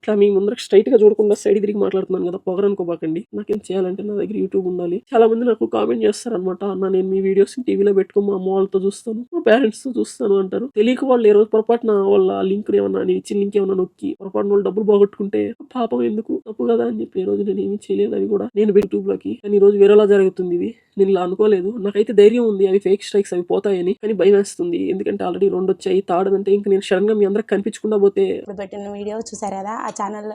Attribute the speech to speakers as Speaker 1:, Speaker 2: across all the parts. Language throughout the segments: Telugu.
Speaker 1: ఇట్లా మీ ముందర స్ట్రైట్ గా చూడకుండా సైడ్ తిరిగి మాట్లాడుతున్నాను కదా, పొగరనుకోబాకండి. నాకేం చేయాలంటే నా దగ్గర యూట్యూబ్ ఉండాలి. చాలా మంది నాకు కామెంట్ చేస్తారనమాట, అన్న నేను మీ వీడియోస్ టీవీలో పెట్టుకో మా అమ్మ వాళ్ళతో చూస్తాను, మా పేరెంట్స్ తో చూస్తాను అంటారు. తెలియక వాళ్ళు ఏ రోజు పొరపాటున వాళ్ళ లింక్ ఏమన్నా నేను ఇచ్చిన లింక్ ఏమన్నా నొక్కి పొరపాటున వాళ్ళు డబ్బులు పోగొట్టుకుంటే పాపం ఎందుకు, తప్పు కదా అని చెప్పి ఈ రోజు నేను ఏమీ చేయలేదు. అవి కూడా నేను యూట్యూబ్ లోకి. కానీ ఈ రోజు వేరేలా జరుగుతుంది ఇది. నేను ఇలా అనుకోలేదు. నాకైతే ధైర్యం ఉంది అవి ఫేక్ స్ట్రైక్స్ అవి పోతాయని, కానీ భయం వేస్తుంది. ఎందుకంటే ఆల్రెడీ 2 వచ్చాయి. తాడదంటే ఇంకా నేను సడన్ గా మీ అందరికి కనిపించకుండా పోతే.
Speaker 2: ఇప్పుడు పెట్టిన వీడియో చూసారు కదా, ఆ ఛానల్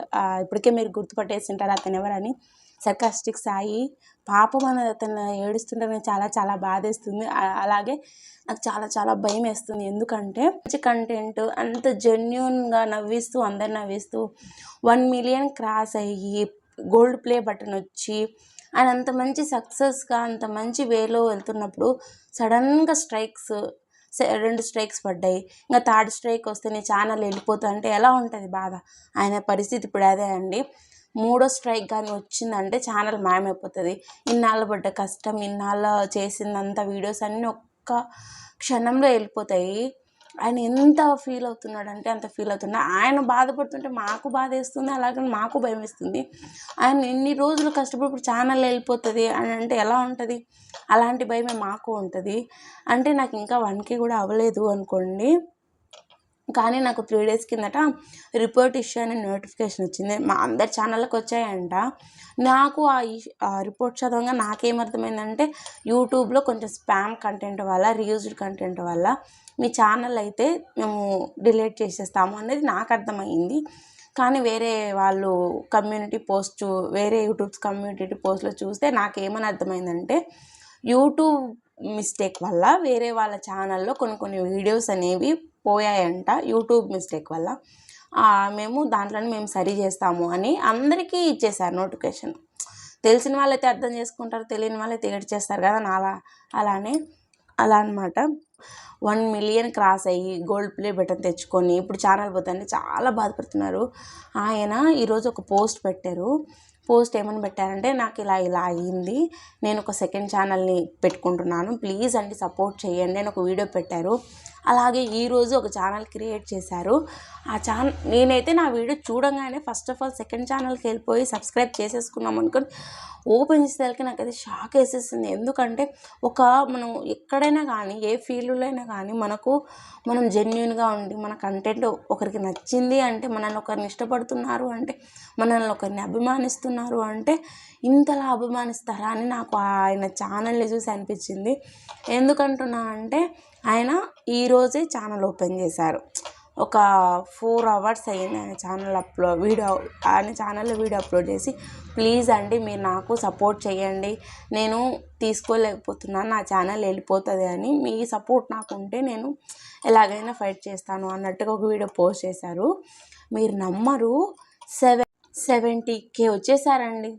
Speaker 2: ఇప్పటికే మీరు గుర్తుపట్టేసింటారు అతను ఎవరని. సర్కాస్టిక్ సాయి. పాపం అని అతను ఏడుస్తుంటే నేను చాలా చాలా బాధేస్తుంది. అలాగే నాకు చాలా చాలా భయం వేస్తుంది. ఎందుకంటే మంచి కంటెంట్ అంత జెన్యున్గా నవ్విస్తూ అందరు నవ్విస్తూ 1 మిలియన్ క్రాస్ అయ్యి గోల్డ్ ప్లే బటన్ వచ్చి ఆయన అంత మంచి సక్సెస్గా అంత మంచి వేలో వెళ్తున్నప్పుడు సడన్గా స్ట్రైక్స్ 2 స్ట్రైక్స్ పడ్డాయి. ఇంకా 3rd స్ట్రైక్ వస్తే నీ ఛానల్ వెళ్ళిపోతా అంటే ఎలా ఉంటుంది బాధ. ఆయన పరిస్థితి ఇప్పుడు అదే అండి. 3వ స్ట్రైక్ కానీ వచ్చిందంటే ఛానల్ మాయమైపోతుంది. ఇన్నాళ్ళు పడ్డ కష్టం, ఇన్నాళ్ళు చేసిందంత వీడియోస్ అన్నీ ఒక్క క్షణంలో వెళ్ళిపోతాయి. ఆయన ఎంత ఫీల్ అవుతున్నాడంటే అంత ఫీల్ అవుతున్నాడు. ఆయన బాధపడుతుంటే మాకు బాధ వేస్తుంది, అలాగే మాకు భయం వేస్తుంది. ఆయన ఇన్ని రోజులు కష్టపడి ఛానల్ వెళ్ళిపోతుంది అని అంటే ఎలా ఉంటుంది. అలాంటి భయమే మాకు ఉంటుంది. అంటే నాకు ఇంకా 1K కూడా అవ్వలేదు అనుకోండి, కానీ నాకు 3 days కిందట రిపోర్ట్ ఇష్యూ అనే నోటిఫికేషన్ వచ్చింది. మా అందరి ఛానళ్ళకి వచ్చాయంట. నాకు ఆ రిపోర్ట్ చదవంగా నాకేమర్థమైందంటే యూట్యూబ్లో కొంచెం స్పామ్ కంటెంట్ వల్ల, రీయూజ్డ్ కంటెంట్ వల్ల మీ ఛానల్ అయితే మేము డిలీట్ చేసేస్తాము అనేది నాకు అర్థమైంది. కానీ వేరే వాళ్ళు కమ్యూనిటీ పోస్ట్, వేరే యూట్యూబ్స్ కమ్యూనిటీ పోస్ట్లో చూస్తే నాకేమని అర్థమైందంటే యూట్యూబ్ మిస్టేక్ వల్ల వేరే వాళ్ళ ఛానల్లో కొన్ని వీడియోస్ అనేవి పోయాయంట. యూట్యూబ్ మిస్టేక్ వల్ల మేము దాంట్లోనే మేము సరి చేస్తాము అని అందరికీ ఇచ్చేసారు నోటిఫికేషన్. తెలిసిన వాళ్ళైతే అర్థం చేసుకుంటారు, తెలియని వాళ్ళైతే ఏడ్ చేస్తారు కదా, అలా అనమాట. 1 మిలియన్ క్రాస్ అయ్యి గోల్డ్ ప్లే బటన్ తెచ్చుకొని ఇప్పుడు ఛానల్ పోతుంటే చాలా బాధపడుతున్నారు. ఆయన ఈరోజు ఒక పోస్ట్ పెట్టారు. పోస్ట్ ఏమని పెట్టారంటే, నాకు ఇలా అయ్యింది, నేను ఒక సెకండ్ ఛానల్ని పెట్టుకుంటున్నాను, ప్లీజ్ అండి సపోర్ట్ చేయండి అని ఒక వీడియో పెట్టారు. అలాగే ఈరోజు ఒక ఛానల్ క్రియేట్ చేశారు. ఆ ఛానల్ నేనైతే నా వీడియో చూడంగానే ఫస్ట్ ఆఫ్ ఆల్ సెకండ్ ఛానల్కి వెళ్ళిపోయి సబ్స్క్రైబ్ చేసేసుకున్నాం అనుకొని ఓపెన్ చేసేసరికి నాకైతే షాక్ వేసేసింది. ఎందుకంటే మనం ఎక్కడైనా కానీ ఏ ఫీల్డ్లో అయినా కానీ మనం జెన్యున్గా ఉండి మన కంటెంట్ ఒకరికి నచ్చింది అంటే, మనల్ని ఒకరిని ఇష్టపడుతున్నారు అంటే, మనల్ని ఒకరిని అభిమానిస్తున్నారు అంటే ఇంతలా అభిమానిస్తారా అని నాకు ఆయన ఛానల్ని చూసి అనిపించింది. ఎందుకంటున్నానంటే ఆయన ఈరోజే ఛానల్ ఓపెన్ చేశారు. ఒక 4 hours అయ్యింది ఆయన ఛానల్లో వీడియో అప్లోడ్ చేసి, ప్లీజ్ అండి మీరు నాకు సపోర్ట్ చేయండి, నేను తీసుకోలేకపోతున్నాను, నా ఛానల్ వెళ్ళిపోతుంది అని, మీ సపోర్ట్ నాకు ఉంటే నేను ఎలాగైనా ఫైట్ చేస్తాను అన్నట్టుగా ఒక వీడియో పోస్ట్ చేశారు. మీరు నమ్మరు, 70K వచ్చేసారండి.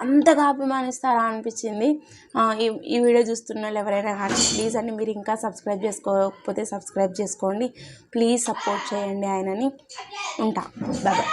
Speaker 2: అంతగా అభిమానిస్తారా అనిపించింది. ఈ వీడియో చూస్తున్న వాళ్ళు ఎవరైనా కానీ ప్లీజ్ అండి మీరు ఇంకా సబ్స్క్రైబ్ చేసుకోకపోతే సబ్స్క్రైబ్ చేసుకోండి, ప్లీజ్ సపోర్ట్ చేయండి ఆయనని. ఉంటా, బాయ్.